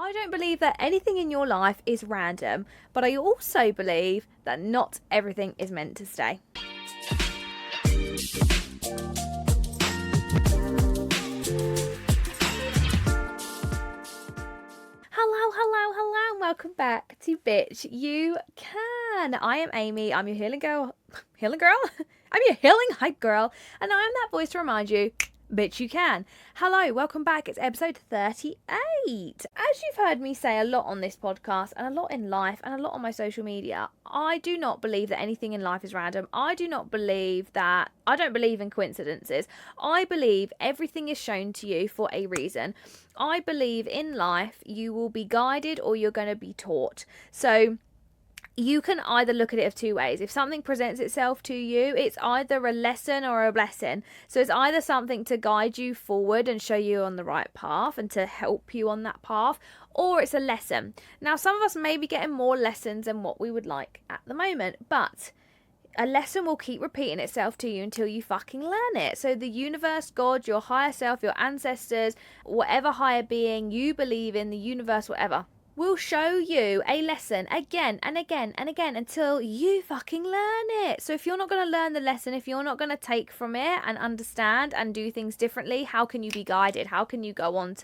I don't believe that anything in your life is random, but I also believe that not everything is meant to stay. Hello, and welcome back to Bitch You Can. I am Amy, I'm your healing girl, I'm your healing hype girl, and I am that voice to remind you, bitch you can. Hello, welcome back, it's episode 38. As you've heard me say a lot on this podcast, and a lot in life, and a lot on my social media, I do not believe that anything in life is random. I don't believe in coincidences. I believe everything is shown to you for a reason. I believe in life you will be guided or you're going to be taught. So you can either look at it of two ways. If something presents itself to you, it's either a lesson or a blessing. So it's either something to guide you forward and show you on the right path and to help you on that path, or it's a lesson. Now, some of us may be getting more lessons than what we would like at the moment, but a lesson will keep repeating itself to you until you fucking learn it. So the universe, God, your higher self, your ancestors, whatever higher being you believe in, the universe, whatever, will show you a lesson again and again and again until you fucking learn it. So if you're not going to learn the lesson, if you're not going to take from it and understand and do things differently, how can you be guided? How can you go on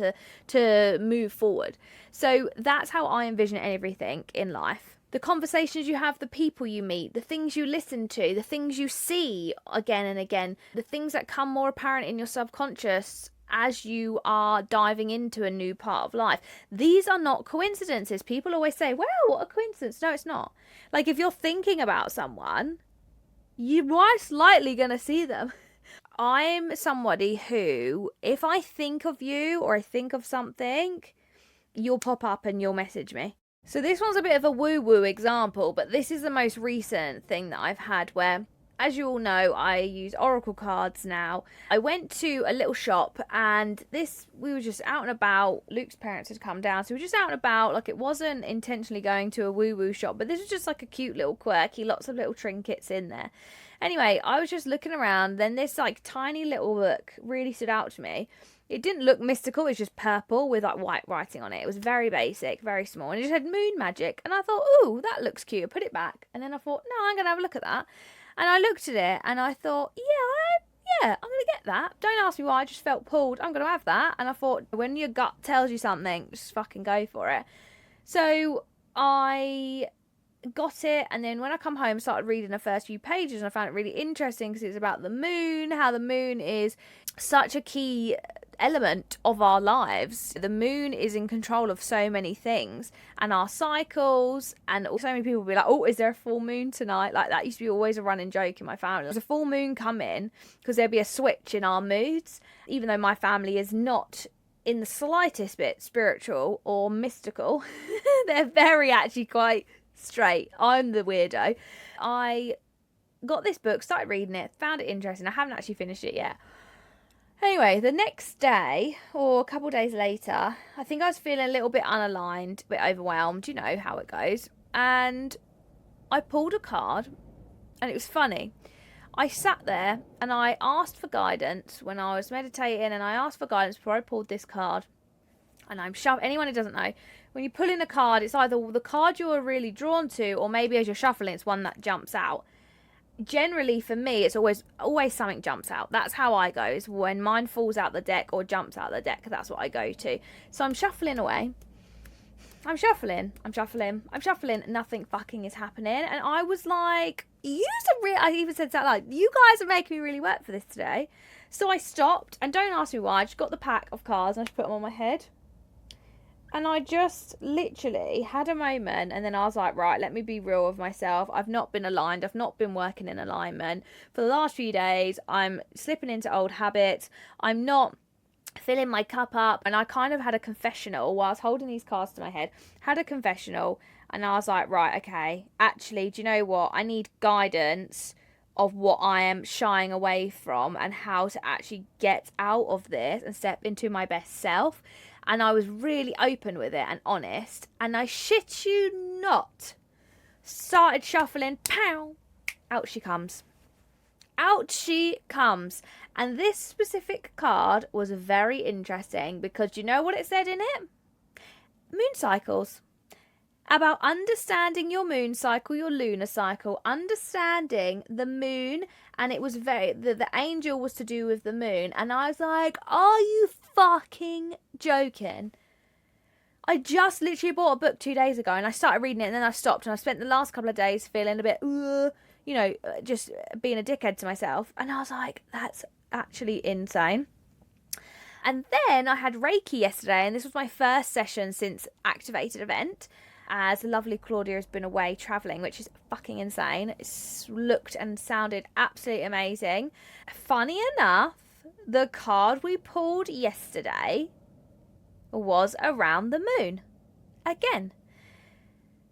to move forward? So that's how I envision everything in life. The conversations you have, the people you meet, the things you listen to, the things you see again and again, the things that come more apparent in your subconscious as you are diving into a new part of life. These are not coincidences. People always say, wow, what a coincidence. No, it's not. Like, if you're thinking about someone, you're most likely going to see them. I'm somebody who, if I think of you or I think of something, you'll pop up and you'll message me. So this one's a bit of a woo-woo example, but this is the most recent thing that I've had where, as you all know, I use oracle cards now. I went to a little shop and we were just out and about. Luke's parents had come down, so we were just out and about. Like, it wasn't intentionally going to a woo-woo shop, but this was just like a cute little quirky, lots of little trinkets in there. Anyway, I was just looking around, then this like tiny little book really stood out to me. It didn't look mystical, it was just purple with like white writing on it. It was very basic, very small, and it just had moon magic. And I thought, ooh, that looks cute. I put it back, and then I thought, no, I'm going to have a look at that. And I looked at it, and I thought, yeah, I'm going to get that. Don't ask me why, I just felt pulled. I'm going to have that. And I thought, when your gut tells you something, just fucking go for it. So I got it, and then when I come home, started reading the first few pages, and I found it really interesting because it's about the moon, how the moon is such a key element of our lives. The moon is in control of so many things and our cycles, and so many people will be like, oh, is there a full moon tonight? Like, that used to be always a running joke in my family. There's a full moon coming because there'll be a switch in our moods, even though my family is not in the slightest bit spiritual or mystical. They're very actually quite straight. I'm the weirdo. I got this book, started reading it, found it interesting. I haven't actually finished it yet. Anyway, the next day, or a couple of days later, I think I was feeling a little bit unaligned, a bit overwhelmed, you know how it goes. And I pulled a card, and it was funny. I sat there, and I asked for guidance when I was meditating, and I asked for guidance before I pulled this card. And I'm shuffling. Anyone who doesn't know, when you pull in a card, it's either the card you're really drawn to, or maybe as you're shuffling, it's one that jumps out. Generally, for me, it's always something jumps out. That's how I go. Is when mine falls out the deck or jumps out the deck, that's what I go to. So I'm shuffling away. I'm shuffling. Nothing fucking is happening. And I was like, I even said that, like, you guys are making me really work for this today. So I stopped, and don't ask me why. I just got the pack of cards and I just put them on my head. And I just literally had a moment, and then I was like, right, let me be real with myself. I've not been aligned. I've not been working in alignment. For the last few days, I'm slipping into old habits. I'm not filling my cup up. And I kind of had a confessional while I was holding these cards to my head. Had a confessional, and I was like, right, okay, actually, do you know what? I need guidance of what I am shying away from and how to actually get out of this and step into my best self. And I was really open with it and honest. And I shit you not, started shuffling, pow, out she comes. Out she comes. And this specific card was very interesting because you know what it said in it? moon cycles. About understanding your moon cycle, your lunar cycle, understanding the moon. And it was the angel was to do with the moon. And I was like, are you fucking joking? I just literally bought a book 2 days ago and I started reading it and then I stopped. And I spent the last couple of days feeling a bit, just being a dickhead to myself. And I was like, that's actually insane. And then I had Reiki yesterday, and this was my first session since Activated event, as the lovely Claudia has been away travelling, which is fucking insane. It's looked and sounded absolutely amazing. Funny enough, the card we pulled yesterday was around the moon. Again.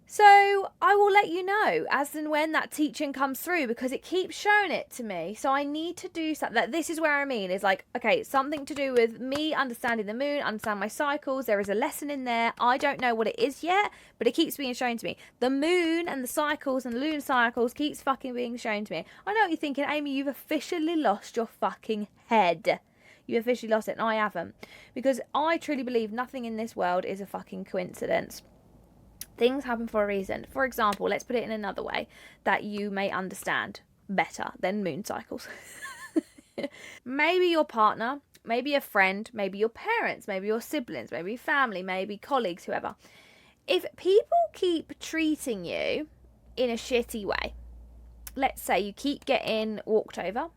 So I will let you know as and when that teaching comes through, because it keeps showing it to me. So I need to do something. This is where I mean is like, okay, something to do with me understanding the moon, understand my cycles. There is a lesson in there. I don't know what it is yet, but it keeps being shown to me. The moon and the cycles and the lunar cycles keeps fucking being shown to me. I know what you're thinking, Amy, you've officially lost your fucking head. You officially lost it, and I haven't. Because I truly believe nothing in this world is a fucking coincidence. Things happen for a reason. For example, let's put it in another way that you may understand better than moon cycles. Maybe your partner, maybe a friend, maybe your parents, maybe your siblings, maybe family, maybe colleagues, whoever. If people keep treating you in a shitty way, let's say you keep getting walked over,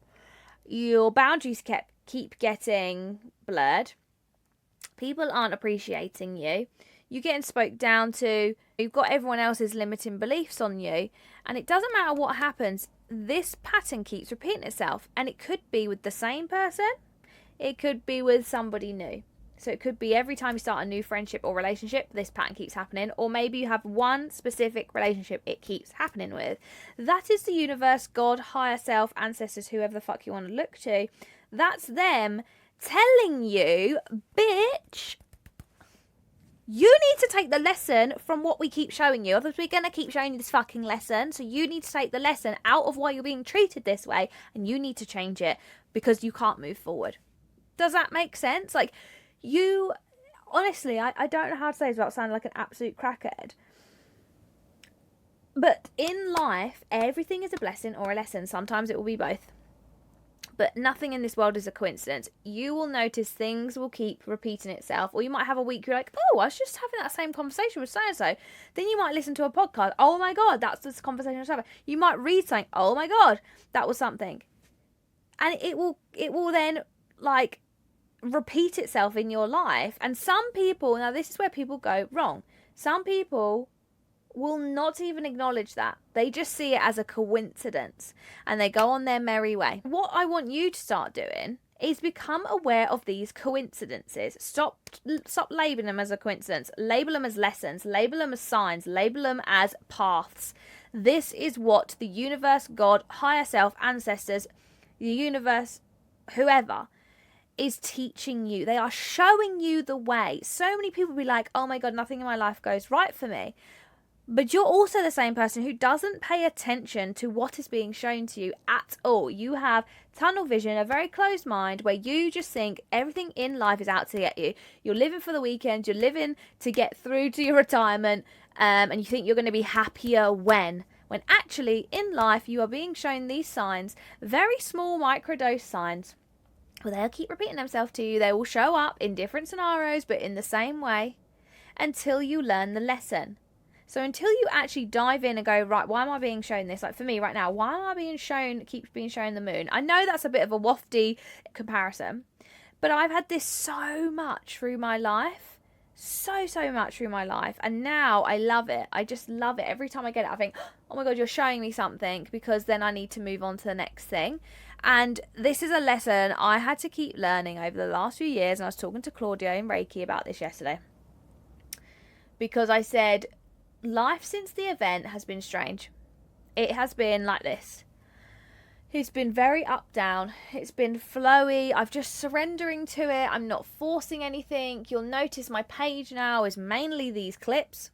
your boundaries keep getting blurred, people aren't appreciating you, you're getting spoke down to, you've got everyone else's limiting beliefs on you, and it doesn't matter what happens, this pattern keeps repeating itself. And it could be with the same person, it could be with somebody new. So it could be every time you start a new friendship or relationship, this pattern keeps happening. Or maybe you have one specific relationship it keeps happening with. That is the universe, God, higher self, ancestors, whoever the fuck you want to look to. That's them telling you, bitch, you need to take the lesson from what we keep showing you. Otherwise, we're going to keep showing you this fucking lesson. So you need to take the lesson out of why you're being treated this way. And you need to change it because you can't move forward. Does that make sense? Like, you, honestly, I don't know how to say this without sounding like an absolute crackhead. But in life, everything is a blessing or a lesson. Sometimes it will be both. But nothing in this world is a coincidence. You will notice things will keep repeating itself. Or you might have a week you're like, oh, I was just having that same conversation with so-and-so. Then you might listen to a podcast. Oh my God, that's this conversation I was having. You might read something. Oh my God, that was something. And it will then like repeat itself in your life. And some people, now this is where people go wrong. Some people will not even acknowledge that. They just see it as a coincidence and they go on their merry way. What I want you to start doing is become aware of these coincidences. Stop labeling them as a coincidence. Label them as lessons. Label them as signs. Label them as paths. This is what the universe, God, higher self, ancestors, the universe, whoever is teaching you. They are showing you the way. So many people be like, oh my God, nothing in my life goes right for me. But you're also the same person who doesn't pay attention to what is being shown to you at all. You have tunnel vision, a very closed mind, where you just think everything in life is out to get you. You're living for the weekend, you're living to get through to your retirement, and you think you're going to be happier when actually in life you are being shown these signs, very small microdose signs, where they'll keep repeating themselves to you. They will show up in different scenarios, but in the same way, until you learn the lesson. So until you actually dive in and go, right, why am I being shown this? Like for me right now, why am I keep being shown the moon? I know that's a bit of a wafty comparison, but I've had this so much through my life. So much through my life. And now I love it. I just love it. Every time I get it, I think, oh my God, you're showing me something, because then I need to move on to the next thing. And this is a lesson I had to keep learning over the last few years. And I was talking to Claudia in Reiki about this yesterday. Because I said, life since the event has been strange. It has been like this. It's been very up down. It's been flowy. I'm just surrendering to it. I'm not forcing anything. You'll notice my page now is mainly these clips.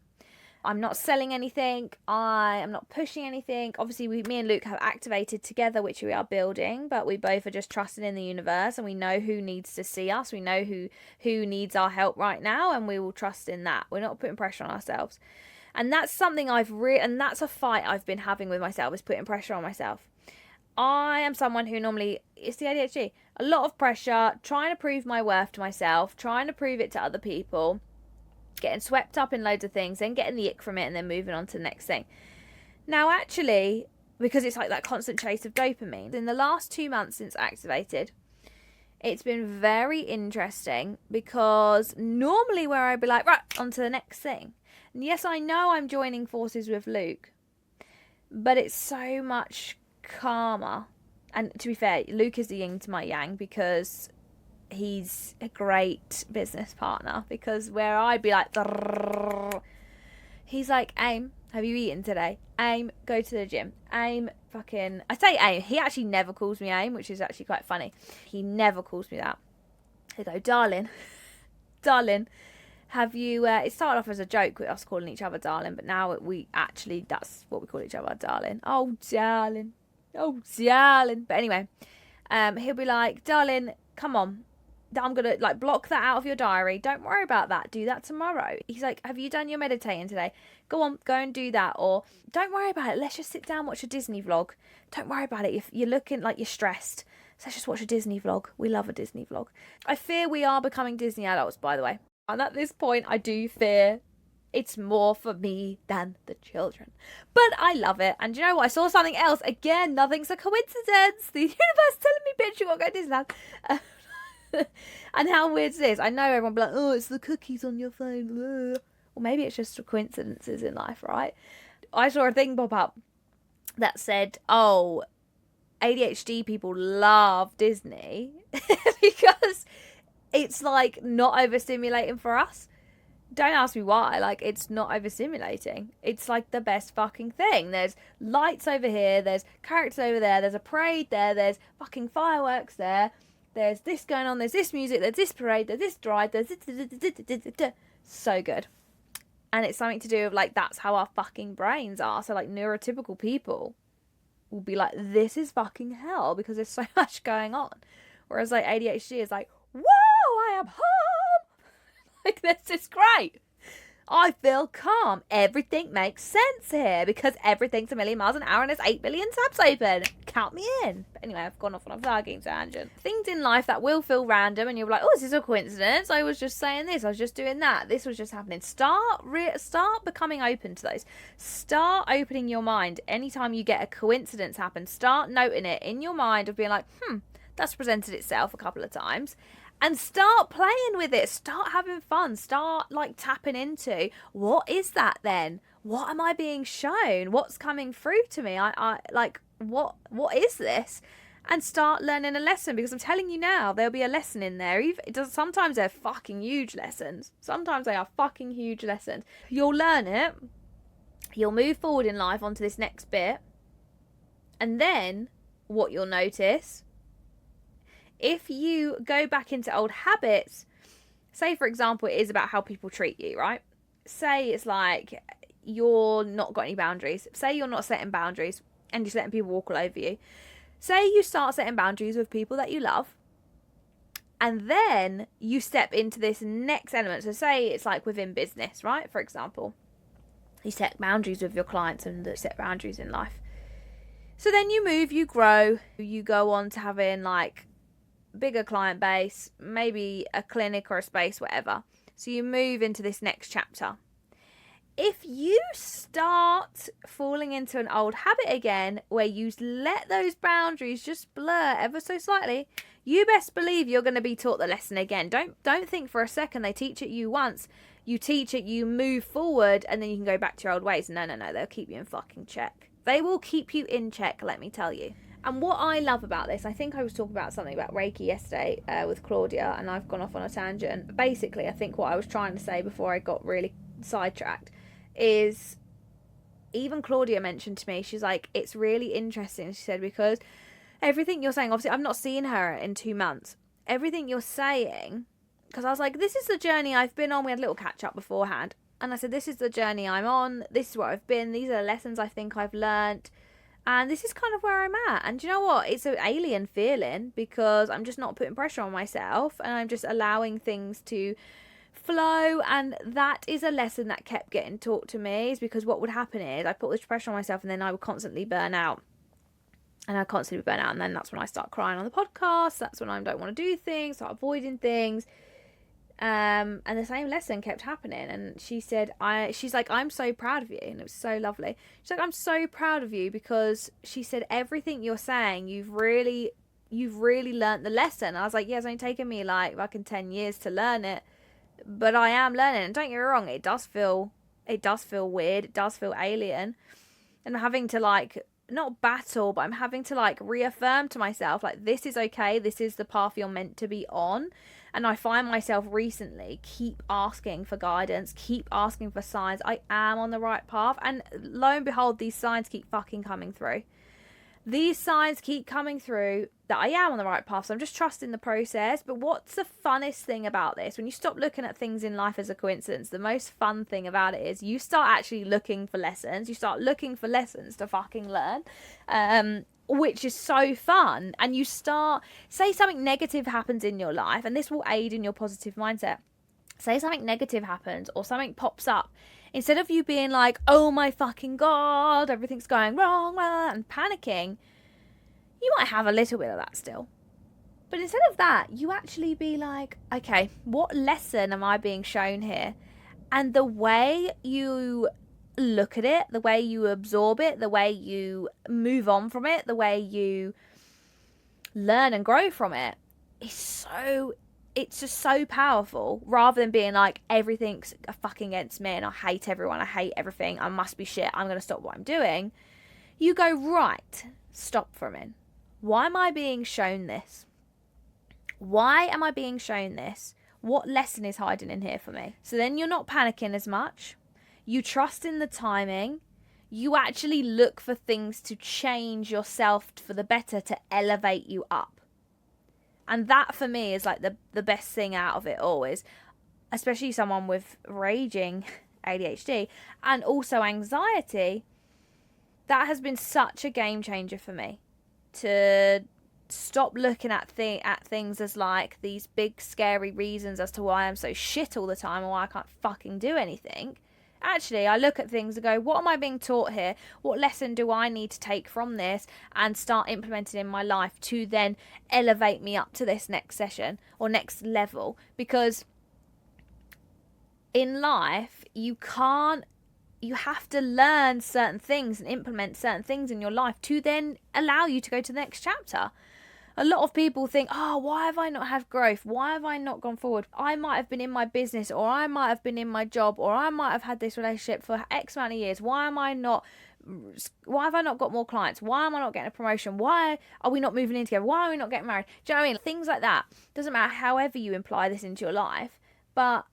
I'm not selling anything. I am not pushing anything. Obviously, me and Luke have activated together, which we are building, but we both are just trusting in the universe, and we know who needs to see us. We know who needs our help right now, and we will trust in that. We're not putting pressure on ourselves. And that's something and that's a fight I've been having with myself, is putting pressure on myself. I am someone who normally, it's the ADHD, a lot of pressure, trying to prove my worth to myself, trying to prove it to other people, getting swept up in loads of things, then getting the ick from it, and then moving on to the next thing. Now, actually, because it's like that constant chase of dopamine, in the last 2 months since activated, it's been very interesting, because normally where I'd be like, right, on to the next thing. And yes, I know I'm joining forces with Luke, but it's so much calmer. And to be fair, Luke is the yin to my yang, because he's a great business partner. Because where I'd be like, he's like, Aim, have you eaten today? Aim, go to the gym. Aim, fucking, I say Aim, he actually never calls me Aim, which is actually quite funny. He never calls me that. He'll go, darling, have you, it started off as a joke with us calling each other darling, but now that's what we call each other, darling. Oh, darling. But anyway, he'll be like, darling, come on, I'm gonna like block that out of your diary, don't worry about that, do that tomorrow. He's like, have you done your meditating today? Go and do that. Or don't worry about it, let's just sit down, watch a Disney vlog. Don't worry about it if you're looking like you're stressed, so let's just watch a Disney vlog. We love a Disney vlog. I fear we are becoming Disney adults, by the way, and at this point I do fear it's more for me than the children. But I love it. And you know what? I saw something else. Again, nothing's a coincidence. The universe telling me, bitch, you got to go to Disneyland. And how weird is this? I know everyone will be like, oh, it's the cookies on your phone. Ugh. Or maybe it's just coincidences in life, right? I saw a thing pop up that said, oh, ADHD people love Disney because it's like not overstimulating for us. Don't ask me why, like, it's not overstimulating. It's like the best fucking thing. There's lights over here, there's characters over there, there's a parade there, there's fucking fireworks there, there's this going on, there's this music, there's this parade, there's this ride, there's this. So good. And it's something to do with, like, that's how our fucking brains are. So, like, neurotypical people will be like, this is fucking hell, because there's so much going on. Whereas, like, ADHD is like, whoa, I am home. Like, this is great. I feel calm. Everything makes sense here because everything's a million miles an hour and there's 8 billion tabs open. Count me in. But anyway, I've gone off on a fucking tangent. Things in life that will feel random and you're like, oh, this is a coincidence. I was just saying this. I was just doing that. This was just happening. Start becoming open to those. Start opening your mind. Anytime you get a coincidence happen, start noting it in your mind of being like, that's presented itself a couple of times. And start playing with it. Start having fun. Start, like, tapping into, what is that then? What am I being shown? What's coming through to me? I like, what is this? And start learning a lesson, because I'm telling you now, there'll be a lesson in there. Sometimes they're fucking huge lessons. Sometimes they are fucking huge lessons. You'll learn it. You'll move forward in life onto this next bit. And then what you'll notice, if you go back into old habits, say, for example, it is about how people treat you, right? Say it's like you're not got any boundaries. Say you're not setting boundaries and just letting people walk all over you. Say you start setting boundaries with people that you love, and then you step into this next element. So say it's like within business, right? For example, you set boundaries with your clients and set boundaries in life. So then you move, you grow, you go on to having like bigger client base, maybe a clinic or a space, whatever. So you move into this next chapter. If you start falling into an old habit again where you let those boundaries just blur ever so slightly, you best believe you're going to be taught the lesson again. Don't think for a second they teach it you once, you teach it, you move forward, and then you can go back to your old ways. No, they'll keep you in fucking check. They will keep you in check, let me tell you. And what I love about this, I think I was talking about something about Reiki yesterday with Claudia, and I've gone off on a tangent. Basically, I think what I was trying to say before I got really sidetracked is, even Claudia mentioned to me, she's like, it's really interesting, she said, because everything you're saying, obviously I've not seen her in 2 months, everything you're saying, because I was like, this is the journey I've been on, we had a little catch up beforehand, And I said, this is the journey I'm on. This is where I've been. These are the lessons I think I've learnt. And this is kind of where I'm at. And do you know what? It's an alien feeling because I'm just not putting pressure on myself and I'm just allowing things to flow. And that is a lesson that kept getting taught to me, is because what would happen is I put this pressure on myself and then I would constantly burn out. And I constantly burn out. And then that's when I start crying on the podcast. That's when I don't want to do things, start avoiding things. And the same lesson kept happening. And she said, she's like, I'm so proud of you. And it was so lovely. She's like, I'm so proud of you, because she said, everything you're saying, you've really learnt the lesson. And I was like, yeah, it's only taken me like fucking 10 years to learn it, but I am learning. And don't get me wrong, it does feel weird. It does feel alien. And I'm having to like, not battle, but I'm having to like reaffirm to myself, like, this is okay. This is the path you're meant to be on. And I find myself recently keep asking for guidance, keep asking for signs. I am on the right path. And lo and behold, these signs keep fucking coming through. These signs keep coming through that I am on the right path. So I'm just trusting the process. But what's the funnest thing about this? When you stop looking at things in life as a coincidence, the most fun thing about it is you start actually looking for lessons. You start looking for lessons to fucking learn. Which is so fun. And you start, say something negative happens in your life, and this will aid in your positive mindset. Say something negative happens or something pops up. Instead of you being like, oh my fucking God, everything's going wrong, and panicking, you might have a little bit of that still. But instead of that, you actually be like, okay, what lesson am I being shown here? And the way you look at it, the way you absorb it, the way you move on from it, the way you learn and grow from it is it's just so powerful, rather than being like, everything's fucking against me and I hate everyone, I hate everything, I must be shit, I'm going to stop what I'm doing. You go, right, stop for a minute. Why am I being shown this? Why am I being shown this? What lesson is hiding in here for me? So then you're not panicking as much. You trust in the timing. You actually look for things to change yourself for the better, to elevate you up. And that for me is like the best thing out of it all, is especially someone with raging ADHD and also anxiety. That has been such a game changer for me, to stop looking at things as like these big scary reasons as to why I'm so shit all the time or why I can't fucking do anything. Actually, I look at things and go, what am I being taught here? What lesson do I need to take from this and start implementing in my life to then elevate me up to this next session or next level? Because in life, you have to learn certain things and implement certain things in your life to then allow you to go to the next chapter. A lot of people think, oh, why have I not had growth? Why have I not gone forward? I might have been in my business, or I might have been in my job, or I might have had this relationship for X amount of years. Why have I not got more clients? Why am I not getting a promotion? Why are we not moving in together? Why are we not getting married? Do you know what I mean? Things like that. Doesn't matter however you imply this into your life, but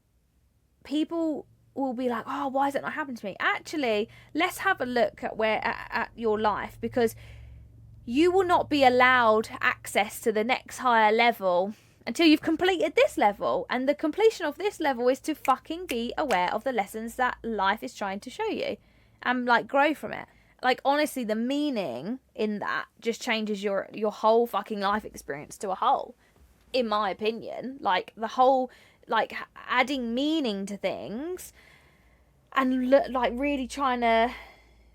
people will be like, oh, why has it not happened to me? Actually, let's have a look at your life, because you will not be allowed access to the next higher level until you've completed this level. And the completion of this level is to fucking be aware of the lessons that life is trying to show you and like grow from it. Like, honestly, the meaning in that just changes your whole fucking life experience to a whole, in my opinion. Like, the whole, like, adding meaning to things and like really trying to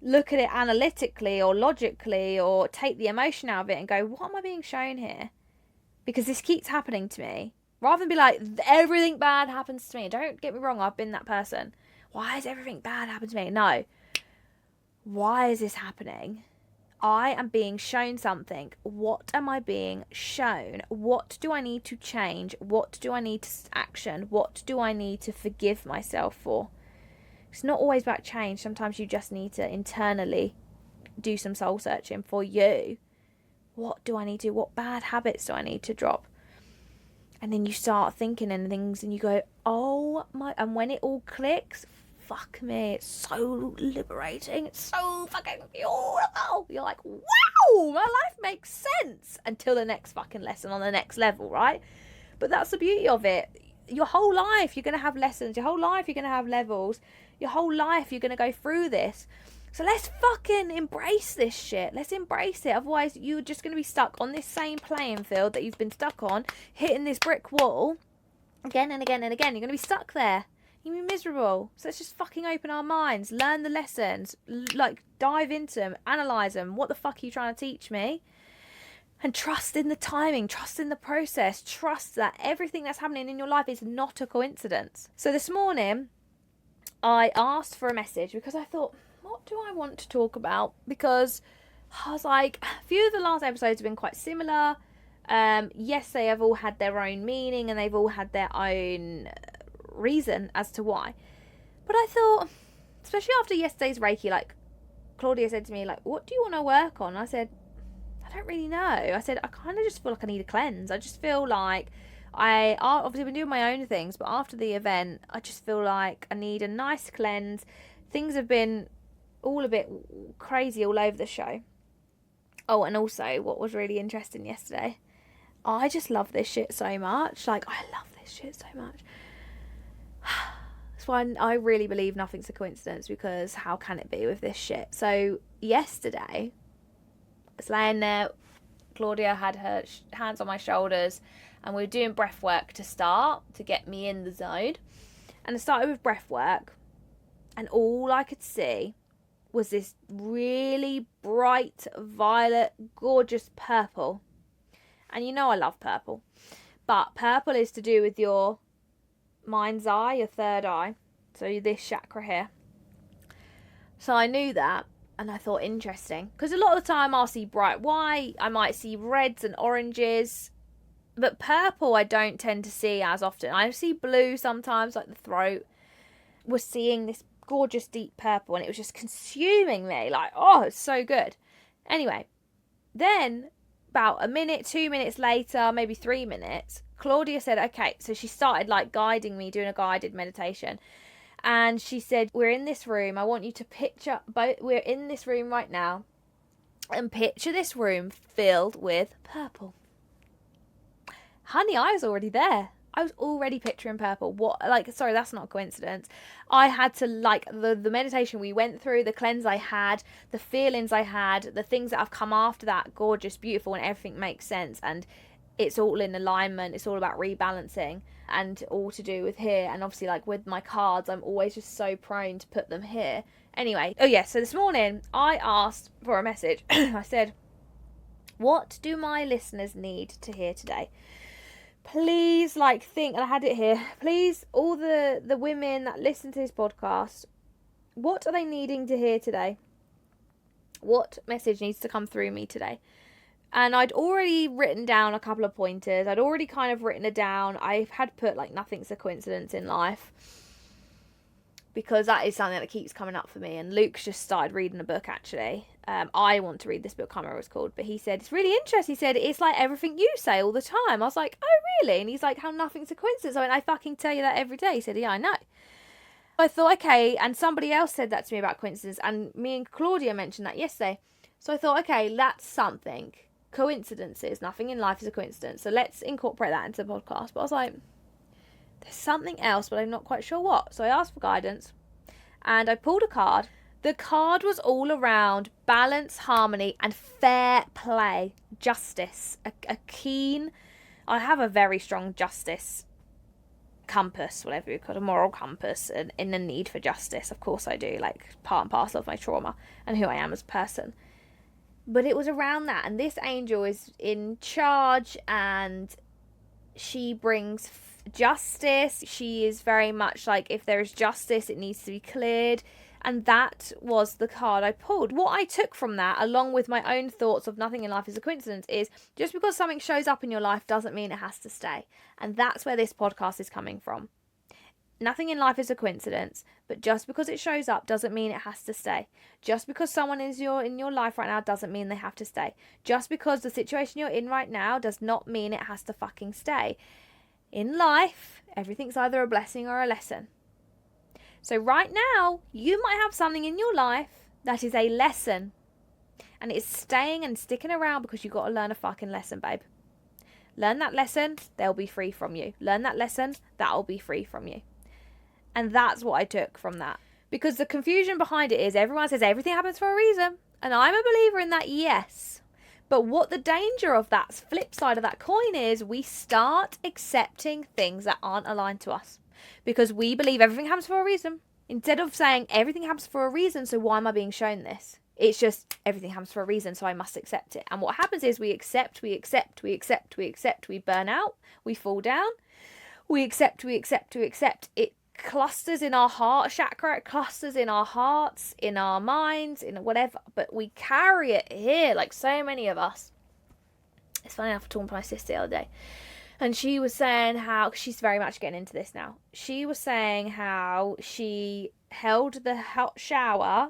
look at it analytically or logically, or take the emotion out of it and go, what am I being shown here? Because this keeps happening to me. Rather than be like, everything bad happens to me. Don't get me wrong, I've been that person. Why is everything bad happen to me? No. Why is this happening? I am being shown something. What am I being shown? What do I need to change? What do I need to action? What do I need to forgive myself for? It's not always about change. Sometimes you just need to internally do some soul searching for you. What do I need to do? What bad habits do I need to drop? And then you start thinking and things and you go, oh my, and when it all clicks, fuck me, it's so liberating. It's so fucking beautiful. You're like, wow, my life makes sense, until the next fucking lesson on the next level, right? But that's the beauty of it. Your whole life, you're going to have lessons. Your whole life, you're going to have levels. Your whole life you're going to go through this. So let's fucking embrace this shit. Let's embrace it. Otherwise, you're just going to be stuck on this same playing field that you've been stuck on, hitting this brick wall again and again and again. You're going to be stuck there. You're going to be miserable. So let's just fucking open our minds, learn the lessons, like dive into them, analyse them. What the fuck are you trying to teach me? And trust in the timing, trust in the process, trust that everything that's happening in your life is not a coincidence. So this morning, I asked for a message because I thought, what do I want to talk about? Because I was like, a few of the last episodes have been quite similar. Yes, they have all had their own meaning and they've all had their own reason as to why. But I thought, especially after yesterday's Reiki, like Claudia said to me, like, what do you want to work on? I said, I don't really know. I said, I kind of just feel like I need a cleanse. I just feel like I obviously been doing my own things, but after the event, I just feel like I need a nice cleanse. Things have been all a bit crazy all over the show. Oh, and also what was really interesting yesterday, I just love this shit so much. Like, I love this shit so much. That's why I really believe nothing's a coincidence, because how can it be with this shit? So yesterday, I was laying there, Claudia had her hands on my shoulders, and we were doing breath work to start, to get me in the zone. And I started with breath work, and all I could see was this really bright, violet, gorgeous purple. And you know I love purple. But purple is to do with your mind's eye, your third eye. So this chakra here. So I knew that. And I thought, interesting. Because a lot of the time I'll see bright white. I might see reds and oranges. But purple I don't tend to see as often. I see blue sometimes, like the throat. We're seeing this gorgeous deep purple, and it was just consuming me. Like, oh, it's so good. Anyway, then about a minute, 2 minutes later, maybe 3 minutes, Claudia said, okay, so she started like guiding me, doing a guided meditation. And she said, we're in this room. I want you to picture, we're in this room right now, and picture this room filled with purple. Honey, I was already there. I was already picturing purple. Sorry, that's not a coincidence. I had to, like, the meditation we went through, the cleanse I had, the feelings I had, the things that have come after that, gorgeous, beautiful, and everything makes sense. And it's all in alignment. It's all about rebalancing, and all to do with here. And obviously, like, with my cards, I'm always just so prone to put them here. Anyway, oh yeah, so this morning, I asked for a message. I said, what do my listeners need to hear today? Please, think, and I had it here, please, all the women that listen to this podcast, what are they needing to hear today? What message needs to come through me today? And I'd already written down a couple of pointers. I'd already kind of written it down. I had put, nothing's a coincidence in life, because that is something that keeps coming up for me. And Luke's just started reading a book, actually. I want to read this book, I can't remember what it's called, but he said, it's really interesting. He said, it's like everything you say all the time. I was like, oh, really? And he's like, how nothing's a coincidence. I went, I fucking tell you that every day. He said, yeah, I know. I thought, okay, and somebody else said that to me about coincidence, and me and Claudia mentioned that yesterday. So I thought, okay, that's something. Coincidences, nothing in life is a coincidence. So let's incorporate that into the podcast. But I was like, there's something else, but I'm not quite sure what. So I asked for guidance, and I pulled a card. The card was all around balance, harmony, and fair play, justice. I have a very strong justice compass, whatever you call it, a moral compass, and in the need for justice. Of course I do, part and parcel of my trauma and who I am as a person. But it was around that, and this angel is in charge, and she brings justice. She is very much like, if there is justice, it needs to be cleared. And that was the card I pulled. What I took from that, along with my own thoughts of nothing in life is a coincidence, is just because something shows up in your life doesn't mean it has to stay. And that's where this podcast is coming from. Nothing in life is a coincidence, but just because it shows up doesn't mean it has to stay. Just because someone is in your life right now doesn't mean they have to stay. Just because the situation you're in right now does not mean it has to fucking stay. In life, everything's either a blessing or a lesson. So right now, you might have something in your life that is a lesson, and it's staying and sticking around because you've got to learn a fucking lesson, babe. Learn that lesson, they'll be free from you. Learn that lesson, that'll be free from you. And that's what I took from that. Because the confusion behind it is everyone says everything happens for a reason. And I'm a believer in that, yes. But what the danger of that flip side of that coin is, we start accepting things that aren't aligned to us. Because we believe everything happens for a reason. Instead of saying everything happens for a reason, so why am I being shown this? It's just everything happens for a reason, so I must accept it. And what happens is we accept, we burn out, we fall down, we accept. It clusters in our heart chakra, it clusters in our hearts, in our minds, in whatever, but we carry it here, like so many of us. It's funny enough, I was talking to my sister the other day, and she was saying how, cause she's very much getting into this now, she was saying how she held the hot shower,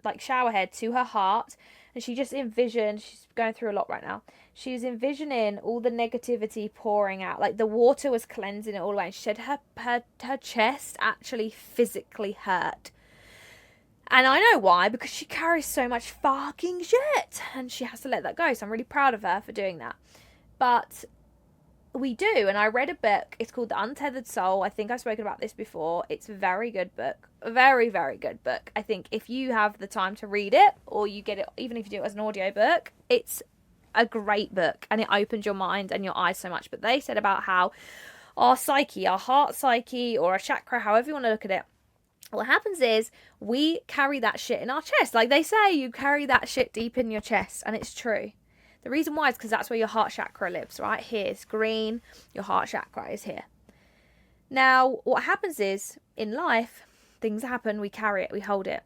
like shower head, to her heart, and she just envisioned, she's going through a lot right now, she was envisioning all the negativity pouring out, like the water was cleansing it all away, and she said her chest actually physically hurt. And I know why, because she carries so much fucking shit, and she has to let that go, so I'm really proud of her for doing that. But we do, and I read a book, it's called The Untethered Soul. I think I've spoken about this before. It's a very good book, a very, very good book. I think if you have the time to read it, or you get it, even if you do it as an audio book, it's a great book, and it opens your mind and your eyes so much. But they said about how our psyche, our heart psyche, or a chakra, however you want to look at it, what happens is we carry that shit in our chest. Like they say, you carry that shit deep in your chest, and it's true. The reason why is because that's where your heart chakra lives, right? Here, it's green. Your heart chakra is here. Now, what happens is, in life, things happen, we carry it, we hold it.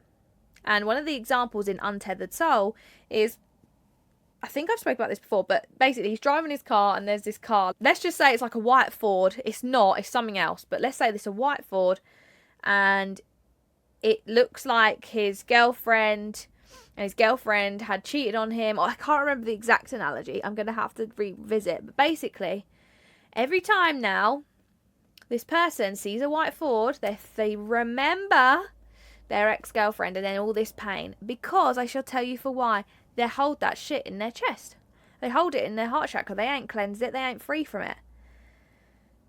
And one of the examples in Untethered Soul is, I think I've spoken about this before, but basically he's driving his car and there's this car. Let's just say it's like a white Ford. It's not, it's something else. But let's say this is a white Ford and it looks like his girlfriend had cheated on him. I can't remember the exact analogy. I'm going to have to revisit. But basically, every time now this person sees a white Ford, they remember their ex-girlfriend and then all this pain. Because I shall tell you for why. They hold that shit in their chest. They hold it in their heart chakra. They ain't cleansed it. They ain't free from it.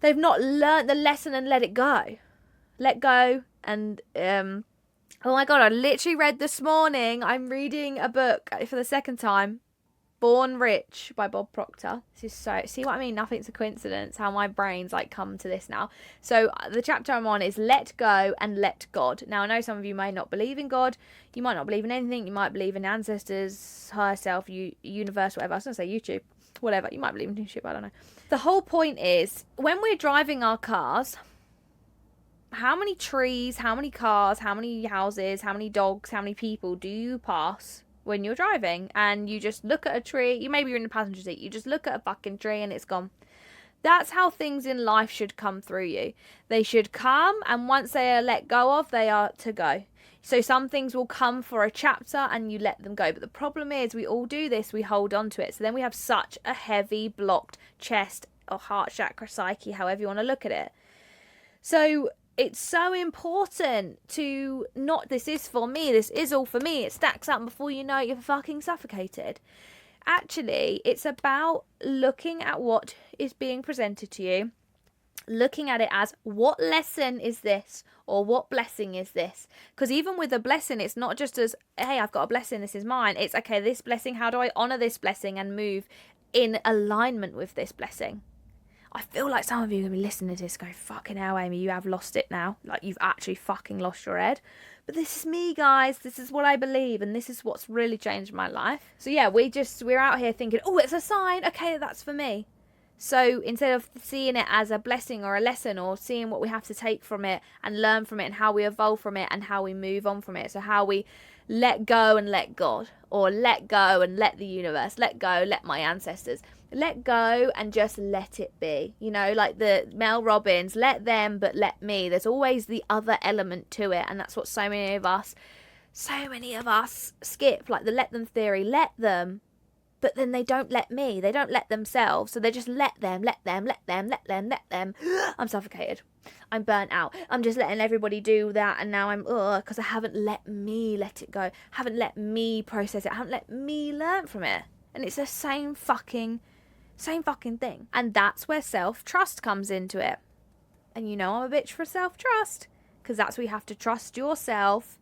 They've not learnt the lesson and let it go. Let go. And, oh my God, I literally read this morning. I'm reading a book for the second time. Born Rich by Bob Proctor. This is so, see what I mean? Nothing's a coincidence how my brain's like come to this now. So the chapter I'm on is Let Go and Let God. Now I know some of you may not believe in God. You might not believe in anything. You might believe in ancestors, higher self, universe, whatever. I was going to say YouTube, whatever. You might believe in shit, but I don't know. The whole point is, when we're driving our cars, how many trees, how many cars, how many houses, how many dogs, how many people do you pass when you're driving? And you just look at a tree, you're in the passenger seat, you just look at a fucking tree and it's gone. That's how things in life should come through you. They should come, and once they are let go of, they are to go. So some things will come for a chapter and you let them go. But the problem is, we all do this, we hold on to it. So then we have such a heavy blocked chest or heart chakra, psyche, however you want to look at it. So it's so important to not, this is for me, this is all for me. It stacks up, and before you know it, you're fucking suffocated. Actually, it's about looking at what is being presented to you, looking at it as, what lesson is this? Or what blessing is this? Because even with a blessing, it's not just as, hey, I've got a blessing, this is mine. It's, okay, this blessing, how do I honour this blessing and move in alignment with this blessing? I feel like some of you are going to be listening to this go, fucking hell, Amy, you have lost it now. Like, you've actually fucking lost your head. But this is me, guys. This is what I believe, and this is what's really changed my life. So yeah, we're out here thinking, oh, it's a sign. Okay, that's for me. So instead of seeing it as a blessing or a lesson, or seeing what we have to take from it and learn from it and how we evolve from it and how we move on from it. So how we let go and let God, or let go and let the universe, let go, let my ancestors, let go and just let it be. You know, like the Mel Robbins, let them, but let me. There's always the other element to it. And that's what so many of us skip, like the let them theory, let them. But then they don't let me. They don't let themselves. So they just let them. I'm suffocated. I'm burnt out. I'm just letting everybody do that. And now I'm, because I haven't let me let it go. Haven't let me process it. Haven't let me learn from it. And it's the same fucking thing. And that's where self-trust comes into it. And you know I'm a bitch for self-trust. because that's where you have to trust yourself.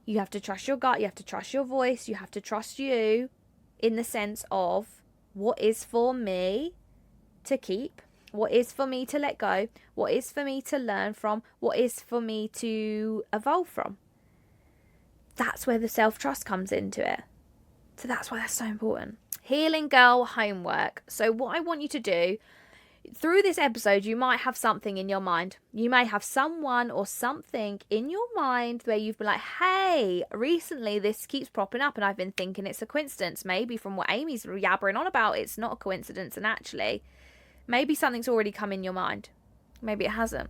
You have to trust your gut. You have to trust your voice. You have to trust you in the sense of what is for me to keep, what is for me to let go, what is for me to learn from, what is for me to evolve from. That's where the self-trust comes into it. So that's why that's so important. Healing Girl homework. So what I want you to do, through this episode, you might have something in your mind. You may have someone or something in your mind where you've been like, hey, recently this keeps popping up and I've been thinking it's a coincidence. Maybe from what Amy's yabbering on about, it's not a coincidence. And actually, maybe something's already come in your mind. Maybe it hasn't.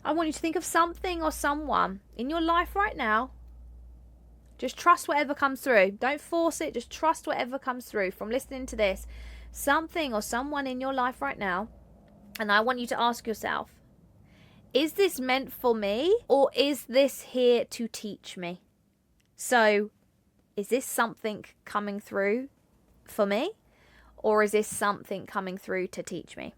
I want you to think of something or someone in your life right now. Just trust whatever comes through. Don't force it. Just trust whatever comes through from listening to this. Something or someone in your life right now. And I want you to ask yourself, is this meant for me or is this here to teach me? So, is this something coming through for me or is this something coming through to teach me?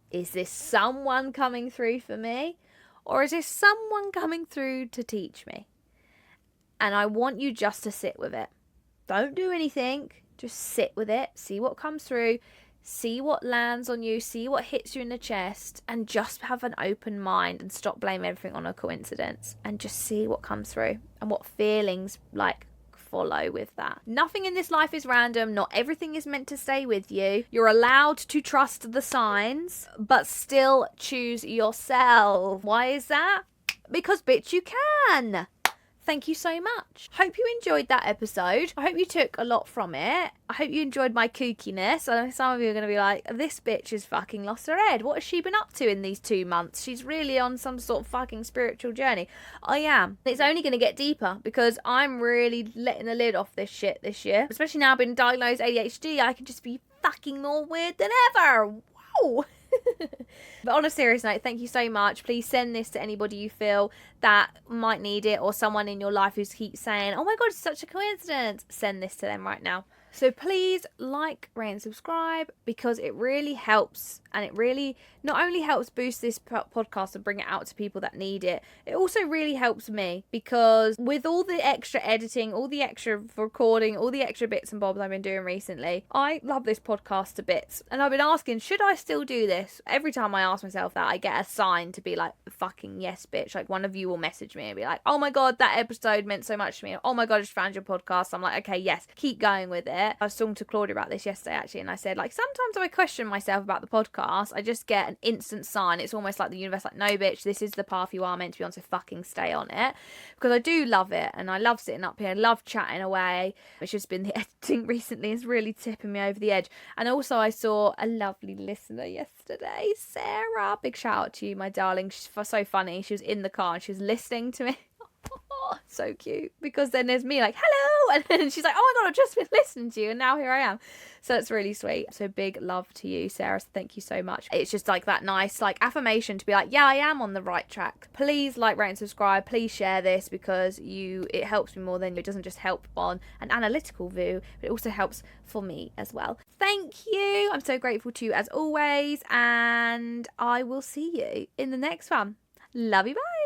Is this someone coming through for me or is this someone coming through to teach me? And I want you just to sit with it. Don't do anything. Just sit with it. See what comes through. See what lands on you. See what hits you in the chest. And just have an open mind and stop blaming everything on a coincidence. And just see what comes through. And what feelings follow with that. Nothing in this life is random. Not everything is meant to stay with you. You're allowed to trust the signs. But still choose yourself. Why is that? Because bitch, you can. Thank you so much. Hope you enjoyed that episode. I hope you took a lot from it. I hope you enjoyed my kookiness. I know some of you are going to be like, this bitch has fucking lost her head. What has she been up to in these 2 months? She's really on some sort of fucking spiritual journey. I am. It's only going to get deeper because I'm really letting the lid off this shit this year. Especially now I've been diagnosed ADHD. I can just be fucking more weird than ever. Wow. But on a serious note, thank you so much. Please send this to anybody you feel that might need it or someone in your life who keeps saying, oh my god, it's such a coincidence. Send this to them right now. So please like, rate and subscribe because it really helps, and it really not only helps boost this podcast and bring it out to people that need it, it also really helps me because with all the extra editing, all the extra recording, all the extra bits and bobs I've been doing recently, I love this podcast to bits. And I've been asking, should I still do this? Every time I ask myself that, I get a sign to be like, fucking yes, bitch. Like one of you will message me and be like, oh my god, that episode meant so much to me. Oh my god, I just found your podcast. I'm like, okay, yes, keep going with it. I was talking to Claudia about this yesterday actually, and I said like sometimes if I question myself about the podcast, I just get an instant sign. It's almost like the universe like, no bitch, this is the path you are meant to be on, so fucking stay on it. Because I do love it and I love sitting up here, I love chatting away. It's just been the editing recently is really tipping me over the edge. And also I saw a lovely listener yesterday, Sarah. Big shout out to you, my darling. She's so funny. She was in the car and she was listening to me. So cute, because then there's me like, hello, and then she's like, oh my god, I've just been listening to you and now here I am. So it's really sweet. So big love to you, Sarah. Thank you so much. It's just like that nice like affirmation to be like, yeah, I am on the right track. Please like, rate and subscribe. Please share this because it helps me more than it doesn't just help on an analytical view, but it also helps for me as well. Thank you. I'm so grateful to you as always, and I will see you in the next one. Love you, bye.